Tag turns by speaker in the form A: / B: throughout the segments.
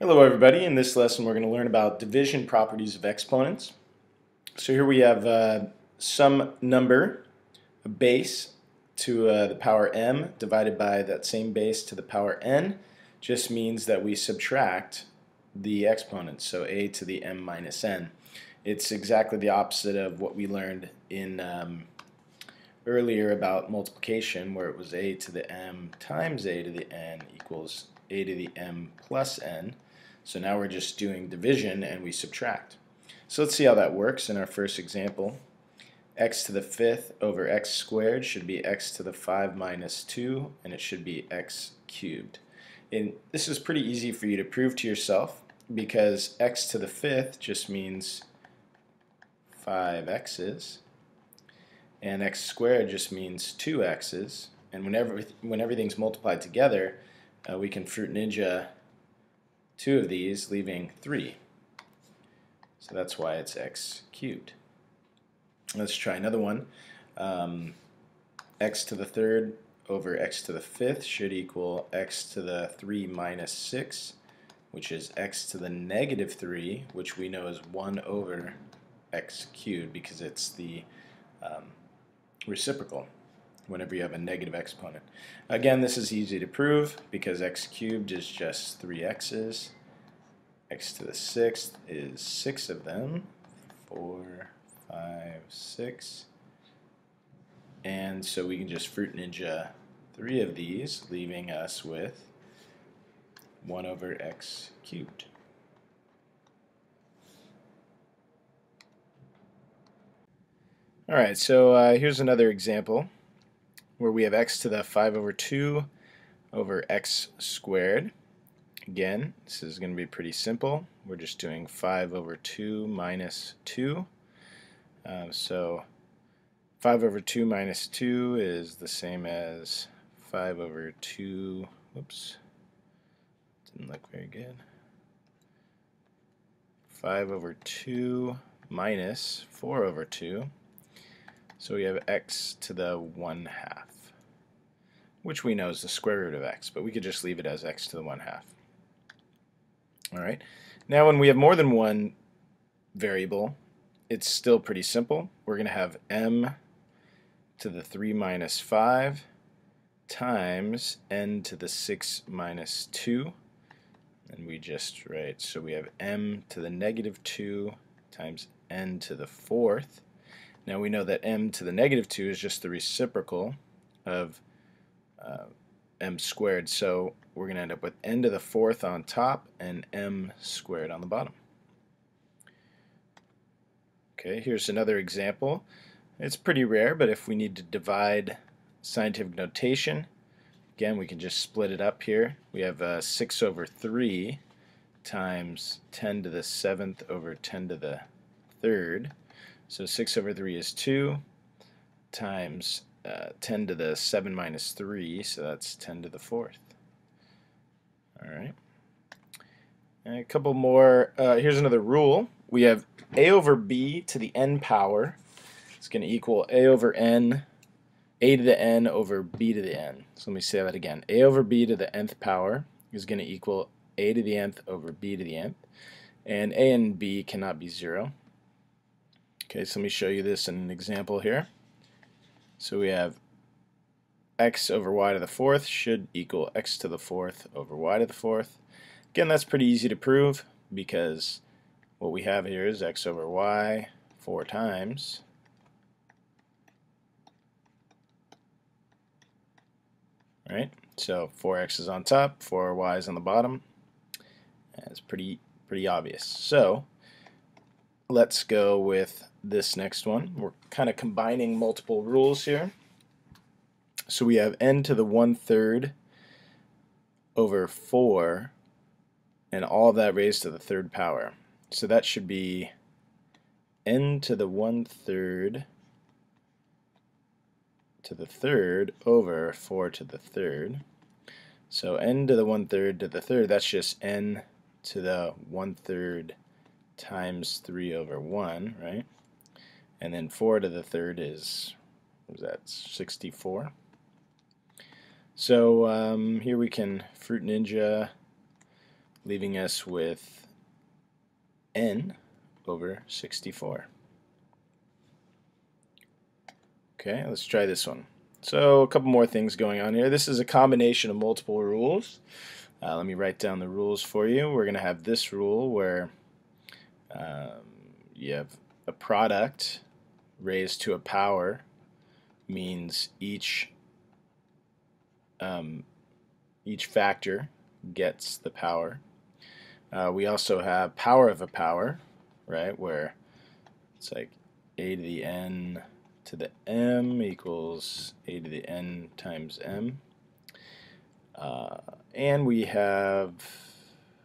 A: Hello everybody. In this lesson we're going to learn about division properties of exponents. So here we have some number, a base to the power m divided by that same base to the power n just means that we subtract the exponents, so a to the m minus n. It's exactly the opposite of what we learned in earlier about multiplication, where it was a to the m times a to the n equals a to the m plus n. So now we're just doing division and we subtract. So let's see how that works in our first example. X to the fifth over x squared should be x to the 5 minus 2, and it should be x cubed. And this is pretty easy for you to prove to yourself because x to the fifth just means 5x's, and x squared just means 2x's, and when everything's multiplied together, we can fruit ninja two of these, leaving 3. So that's why it's x cubed. Let's try another one. X to the third over x to the fifth should equal x to the 3 minus 6, which is x to the negative 3, which we know is 1 over x cubed because it's the reciprocal whenever you have a negative exponent. Again, this is easy to prove because x cubed is just 3x's. X to the sixth is 6 of them. 4, 5, 6. And so we can just fruit ninja 3 of these, leaving us with 1 over x cubed. Alright, so here's another example where we have x to the 5 over 2 over x squared. Again, this is going to be pretty simple. We're just doing 5 over 2 minus 2. So 5 over 2 minus 2 is the same as 5 over 2, whoops, didn't look very good. 5 over 2 minus 4 over 2. So we have x to the 1/2, which we know is the square root of x, but we could just leave it as x to the 1/2. Alright, now when we have more than one variable, it's still pretty simple. We're going to have m to the 3 minus 5 times n to the 6 minus 2, and we just write, so we have m to the negative 2 times n to the 4th. Now we know that m to the negative 2 is just the reciprocal of m squared, so we're going to end up with n to the 4th on top and m squared on the bottom. Okay, here's another example. It's pretty rare, but if we need to divide scientific notation, again we can just split it up here. We have 6 over 3 times 10 to the 7th over 10 to the 3rd. So 6 over 3 is 2 times 10 to the 7 minus 3, so that's 10 to the 4th. Alright. A couple more. Here's another rule. We have a over b to the n power. It's going to equal a over n, a to the n over b to the n. So let me say that again. A over b to the nth power is going to equal a to the nth over b to the nth. And a and b cannot be 0. Okay, so let me show you this in an example here. So we have x over y to the 4th should equal x to the 4th over y to the 4th. Again, that's pretty easy to prove because what we have here is x over y 4 times. Right? So 4x is on top, 4y is on the bottom. That's pretty obvious. So let's go with this next one. We're kind of combining multiple rules here. So we have n to the 1/3 over 4, and all of that raised to the 3rd power. So that should be n to the 1/3 to the 3rd over 4 to the 3rd. So n to the 1/3 to the 3rd, that's just n to the 1/3 times 3 over 1, right? And then 4 to the 3rd is, what is that, 64. So here we can fruit ninja leaving us with n over 64. Okay, let's try this one. So a couple more things going on here. This is a combination of multiple rules. Let me write down the rules for you. We're going to have this rule where you have a product raised to a power means each factor gets the power. We also have power of a power, right, where it's like a to the n to the m equals a to the n times m. And we have,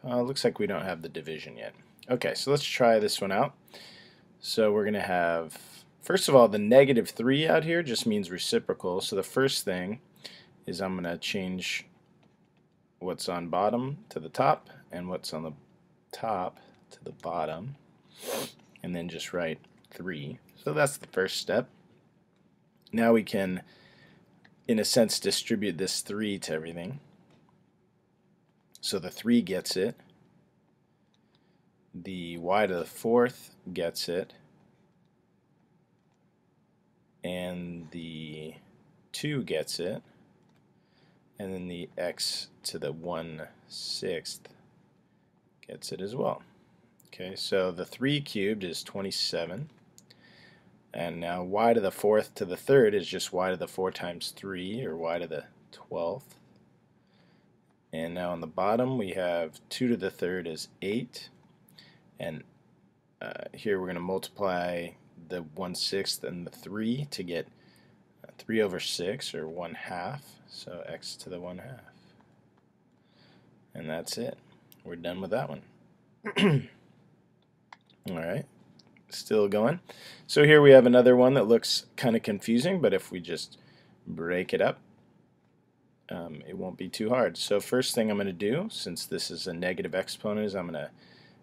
A: looks like we don't have the division yet. Okay, so let's try this one out. So we're going to have, first of all, the -3 out here just means reciprocal. So the first thing is I'm going to change what's on bottom to the top and what's on the top to the bottom, and then just write 3. So that's the first step. Now we can, in a sense, distribute this 3 to everything. So the 3 gets it, the y to the 4th gets it, and the 2 gets it, and then the x to the 1/6 gets it as well. Okay, so the 3 cubed is 27, and now y to the 4th to the 3rd is just y to the 4 times 3, or y to the 12th. And now on the bottom we have 2 to the 3rd is 8, and here we're going to multiply the 1/6 and the 3 to get 3 over 6, or 1/2, so x to the 1/2. And that's it. We're done with that one. Alright, still going. So here we have another one that looks kind of confusing, but if we just break it up, it won't be too hard. So first thing I'm going to do, since this is a negative exponent, is I'm going to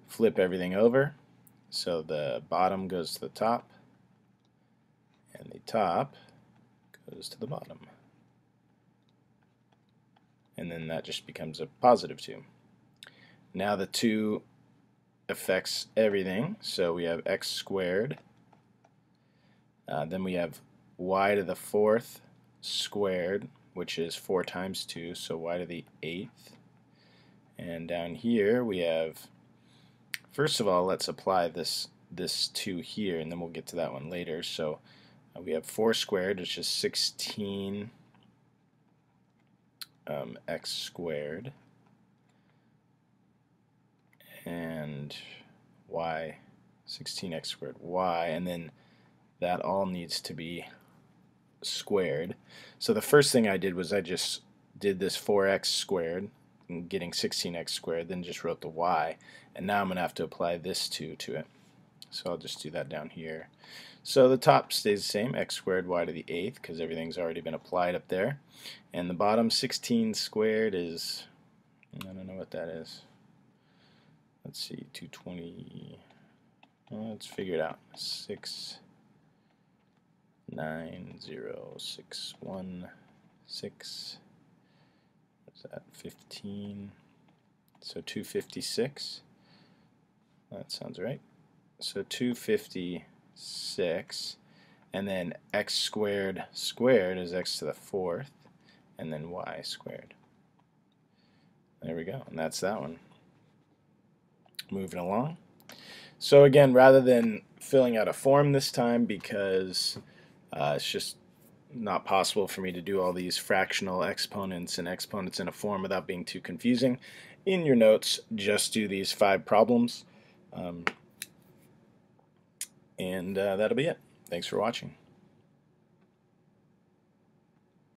A: flip everything over. So the bottom goes to the top, and the top goes to the bottom. And then that just becomes a +2. Now the 2 affects everything, so we have x squared. Then we have y to the 4th squared, which is 4 times 2, so y to the 8th. And down here we have, first of all, let's apply this 2 here, and then we'll get to that one later. So we have 4 squared, which is 16 x squared, and y, 16x squared y, and then that all needs to be squared. So the first thing I did was I just did this 4x squared, and getting 16x squared, then just wrote the y, and now I'm going to have to apply this 2 to it. So I'll just do that down here. So the top stays the same, x squared y to the 8th, because everything's already been applied up there. And the bottom, 16 squared is, I don't know what that is. Let's see, 220, well, let's figure it out. 690,616, what's that, 15, so 256, that sounds right. So 256, and then x squared squared is x to the 4th, and then y squared. There we go, and that's that one. Moving along. So again, rather than filling out a form this time, because it's just not possible for me to do all these fractional exponents and exponents in a form without being too confusing, in your notes just do these 5 problems, and that'll be it. Thanks for watching.